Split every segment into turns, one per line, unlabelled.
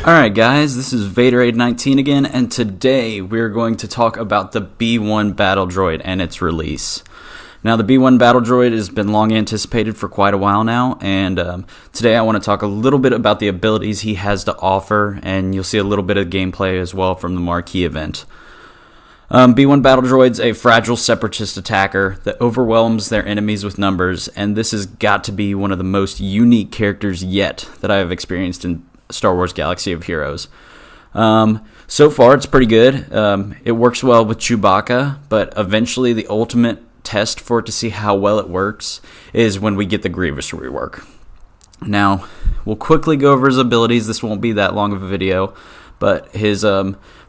Alright guys, this is Vaderade19 again, and today we're going to talk about the B1 Battle Droid and its release. Now the B1 Battle Droid has been long anticipated for quite a while now, and today I want to talk a little bit about the abilities he has to offer, and you'll see a little bit of gameplay as well from the marquee event. B1 Battle Droid's a fragile separatist attacker that overwhelms their enemies with numbers, and this has got to be one of the most unique characters yet that I have experienced in Star Wars Galaxy of Heroes. So far, it's pretty good. It works well with Chewbacca, but eventually the ultimate test for it to see how well it works is when we get the Grievous rework. Now, we'll quickly go over his abilities. This won't be that long of a video, but his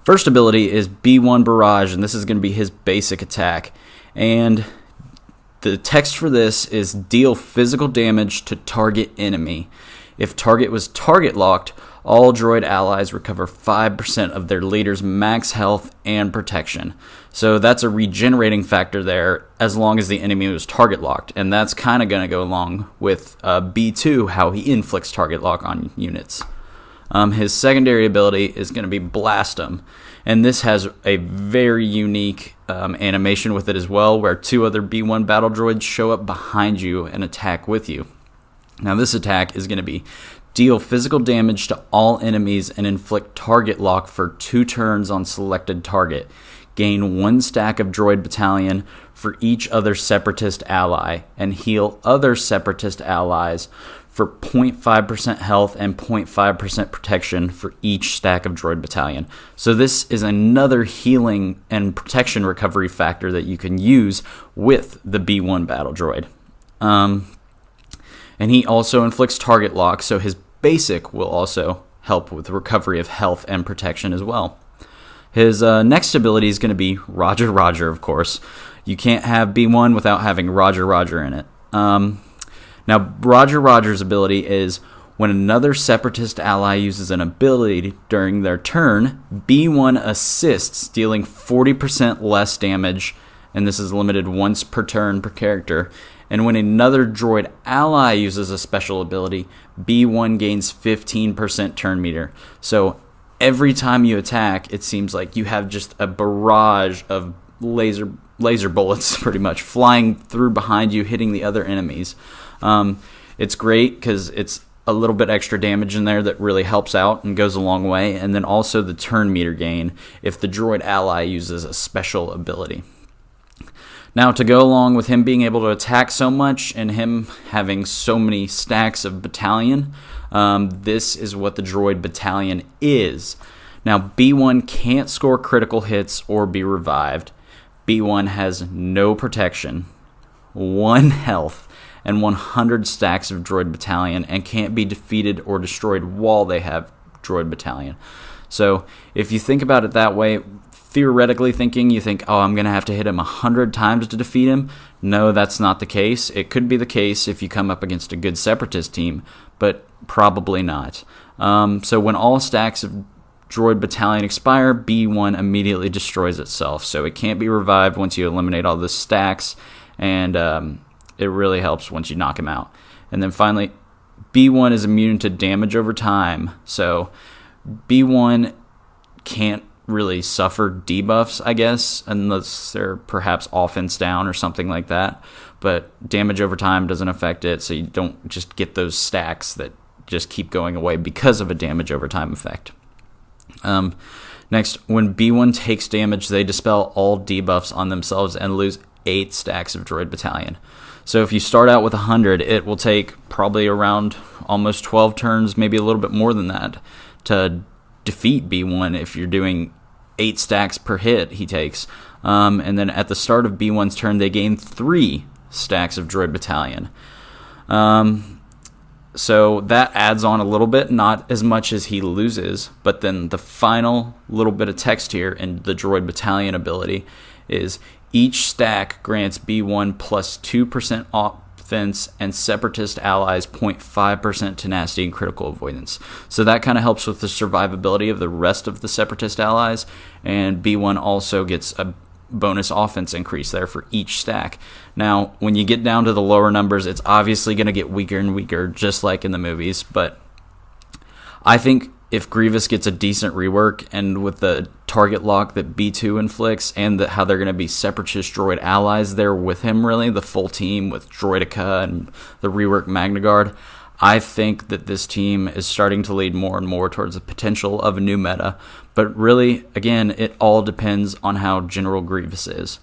first ability is B1 Barrage, and this is going to be his basic attack. And the text for this is deal physical damage to target enemy. If target was target locked, all droid allies recover 5% of their leader's max health and protection. So that's a regenerating factor there as long as the enemy was target locked. And that's kind of going to go along with B2, how he inflicts target lock on units. His secondary ability is going to be Blast 'em. And this has a very unique animation with it as well, where two other B1 battle droids show up behind you and attack with you. Now this attack is going to be deal physical damage to all enemies and inflict target lock for 2 turns on selected target. Gain 1 stack of droid battalion for each other separatist ally and heal other separatist allies for 0.5% health and 0.5% protection for each stack of droid battalion. So this is another healing and protection recovery factor that you can use with the B1 battle droid. And he also inflicts target lock, so his basic will also help with recovery of health and protection as well. His next ability is going to be Roger Roger, of course. You can't have B1 without having Roger Roger in it. Now, Roger Roger's ability is when another separatist ally uses an ability during their turn, B1 assists, dealing 40% less damage, and this is limited once per turn per character. And when another droid ally uses a special ability, B1 gains 15% turn meter. So every time you attack, it seems like you have just a barrage of laser bullets pretty much flying through behind you, hitting the other enemies. It's great because it's a little bit extra damage in there that really helps out and goes a long way. And then also the turn meter gain if the droid ally uses a special ability. Now, to go along with him being able to attack so much and him having so many stacks of battalion, this is what the droid battalion is. Now, B1 can't score critical hits or be revived. B1 has no protection, 1 health, and 100 stacks of droid battalion, and can't be defeated or destroyed while they have droid battalion. So, if you think about it that way, theoretically thinking, you think, oh, I'm going to have to hit him 100 times to defeat him. No, that's not the case. It could be the case if you come up against a good separatist team, but probably not. So when all stacks of droid battalion expire, B1 immediately destroys itself. So it can't be revived once you eliminate all the stacks, and it really helps once you knock him out. And then finally, B1 is immune to damage over time. So B1 can't really suffer debuffs, I guess, unless they're perhaps offense down or something like that. But damage over time doesn't affect it, so you don't just get those stacks that just keep going away because of a damage over time effect. Next, when B1 takes damage, they dispel all debuffs on themselves and lose 8 stacks of droid battalion. So if you start out with 100, it will take probably around almost 12 turns, maybe a little bit more than that, to defeat B1 if you're doing 8 stacks per hit he takes. And then at the start of B1's turn, they gain 3 stacks of droid battalion. So that adds on a little bit, not as much as he loses, but then the final little bit of text here in the droid battalion ability is each stack grants B1 plus 2% offense and separatist allies 0.5% tenacity and critical avoidance. So that kind of helps with the survivability of the rest of the separatist allies, and B1 also gets a bonus offense increase there for each stack. Now, when you get down to the lower numbers, it's obviously going to get weaker and weaker, just like in the movies, but I think if Grievous gets a decent rework, and with the target lock that B2 inflicts, and how they're going to be separatist droid allies there with him, really, the full team with Droidica and the rework Magna Guard, I think that this team is starting to lead more and more towards the potential of a new meta. But really, again, it all depends on how General Grievous is.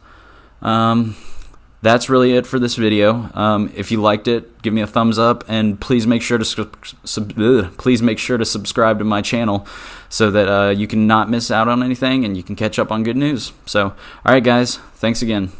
That's really it for this video. If you liked it, give me a thumbs up, and please make sure to subscribe to my channel so that you can not miss out on anything and you can catch up on good news. So, all right, guys, thanks again.